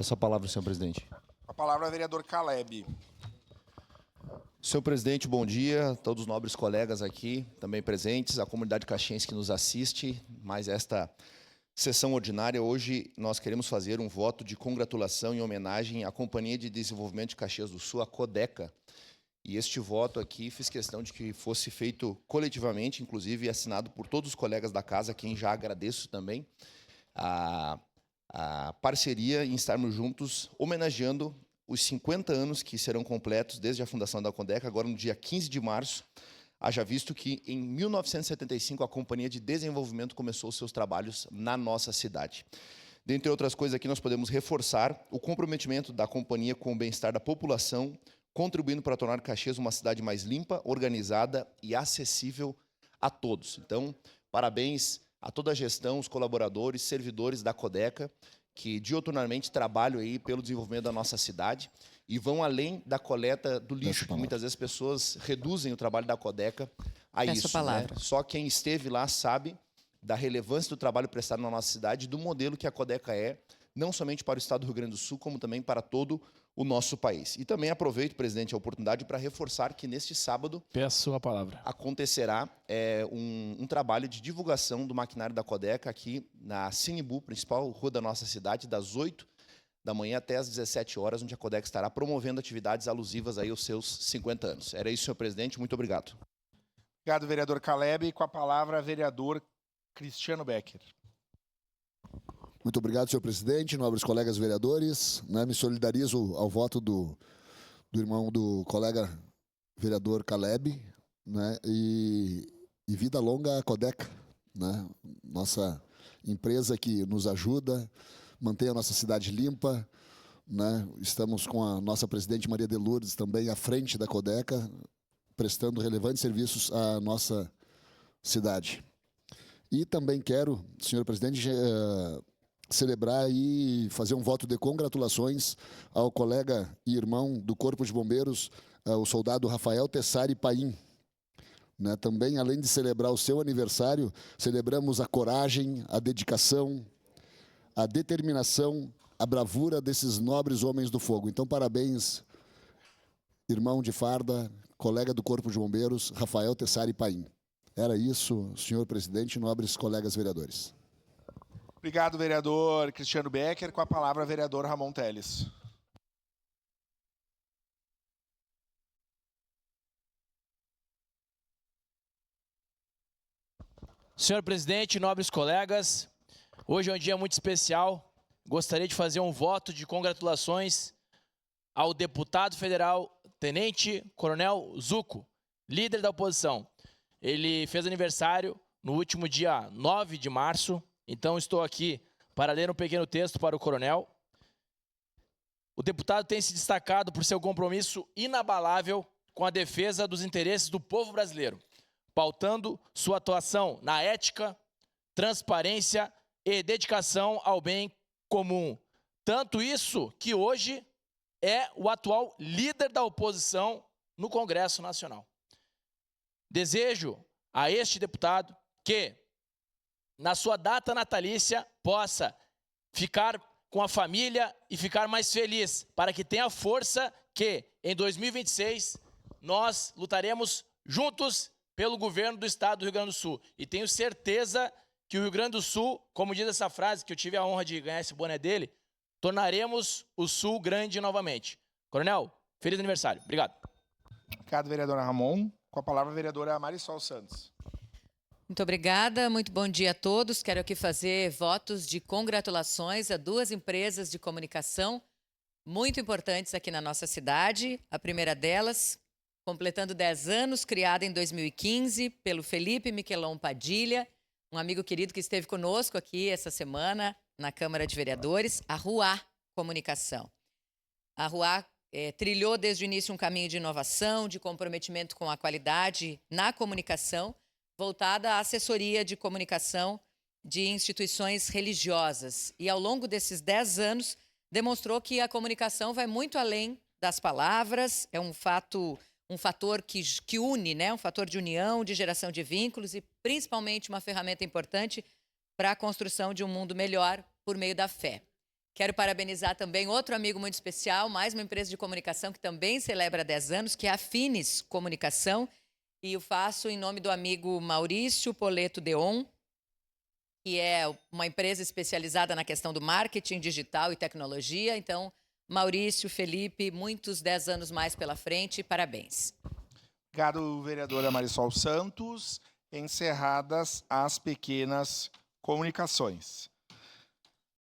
Essa palavra, senhor presidente. A palavra é vereador Caleb. Senhor presidente, bom dia a todos os nobres colegas aqui, também presentes, a comunidade caxiense que nos assiste, mais esta sessão ordinária. Hoje nós queremos fazer um voto de congratulação em homenagem à Companhia de Desenvolvimento de Caxias do Sul, a Codeca. E este voto aqui fiz questão de que fosse feito coletivamente, inclusive assinado por todos os colegas da casa, a quem já agradeço também a parceria em estarmos juntos, homenageando os 50 anos que serão completos desde a fundação da Codeca, agora no dia 15 de março, haja visto que em 1975 a Companhia de Desenvolvimento começou seus trabalhos na nossa cidade. Dentre outras coisas aqui, nós podemos reforçar o comprometimento da companhia com o bem-estar da população, contribuindo para tornar Caxias uma cidade mais limpa, organizada e acessível a todos. Então, parabéns a toda a gestão, os colaboradores, servidores da Codeca, que diuturnamente trabalham aí pelo desenvolvimento da nossa cidade e vão além da coleta do lixo, que muitas vezes as pessoas reduzem o trabalho da Codeca a isso. Né? Só quem esteve lá sabe da relevância do trabalho prestado na nossa cidade, do modelo que a Codeca é, não somente para o estado do Rio Grande do Sul, como também para todo o nosso país. E também aproveito, presidente, a oportunidade para reforçar que neste sábado peço a palavra. Acontecerá um trabalho de divulgação do maquinário da Codeca aqui na Cinebu, principal rua da nossa cidade, das 8 da manhã até as 17 horas, onde a Codeca estará promovendo atividades alusivas aí aos seus 50 anos. Era isso, senhor presidente. Muito obrigado. Obrigado, vereador Caleb. Com a palavra, vereador Cristiano Becker. Muito obrigado, senhor presidente, nobres colegas vereadores. Me solidarizo ao voto do irmão do colega vereador Caleb, e vida longa à Codeca, nossa empresa que nos ajuda, mantém a nossa cidade limpa. Estamos com a nossa presidente Maria de Lourdes também à frente da Codeca, prestando relevantes serviços à nossa cidade. E também quero, senhor presidente, celebrar e fazer um voto de congratulações ao colega e irmão do Corpo de Bombeiros, o soldado Rafael Tessari Paim. Também, além de celebrar o seu aniversário, celebramos a coragem, a dedicação, a determinação, a bravura desses nobres homens do fogo. Então, parabéns, irmão de farda, colega do Corpo de Bombeiros, Rafael Tessari Paim. Era isso, senhor presidente e nobres colegas vereadores. Obrigado, vereador Cristiano Becker. Com a palavra, vereador Ramon Teles. Senhor presidente, nobres colegas, hoje é um dia muito especial. Gostaria de fazer um voto de congratulações ao deputado federal Tenente Coronel Zuco, líder da oposição. Ele fez aniversário no último dia 9 de março, então estou aqui para ler um pequeno texto para o coronel. O deputado tem se destacado por seu compromisso inabalável com a defesa dos interesses do povo brasileiro, pautando sua atuação na ética, transparência e dedicação ao bem comum. Tanto isso que hoje é o atual líder da oposição no Congresso Nacional. Desejo a este deputado que, na sua data natalícia, possa ficar com a família e ficar mais feliz, para que tenha força que, em 2026, nós lutaremos juntos pelo governo do estado do Rio Grande do Sul. E tenho certeza que o Rio Grande do Sul, como diz essa frase, que eu tive a honra de ganhar esse boné dele, tornaremos o Sul grande novamente. Coronel, feliz aniversário. Obrigado. Obrigado, vereador Ramon. Com a palavra, a vereadora Marisol Santos. Muito obrigada, muito bom dia a todos. Quero aqui fazer votos de congratulações a duas empresas de comunicação muito importantes aqui na nossa cidade. A primeira delas, completando 10 anos, criada em 2015 pelo Felipe Miquelon Padilha, um amigo querido que esteve conosco aqui essa semana na Câmara de Vereadores, a Ruá Comunicação. A Ruá trilhou desde o início um caminho de inovação, de comprometimento com a qualidade na comunicação, voltada à assessoria de comunicação de instituições religiosas. E ao longo desses 10 anos, demonstrou que a comunicação vai muito além das palavras, é um fator que une, um fator de união, de geração de vínculos e principalmente uma ferramenta importante para a construção de um mundo melhor por meio da fé. Quero parabenizar também outro amigo muito especial, mais uma empresa de comunicação que também celebra 10 anos, que é a Finis Comunicação. E eu faço em nome do amigo Maurício Poleto Deon, que é uma empresa especializada na questão do marketing digital e tecnologia. Então, Maurício, Felipe, muitos 10 anos mais pela frente. Parabéns. Obrigado, vereadora Marisol Santos. Encerradas as pequenas comunicações.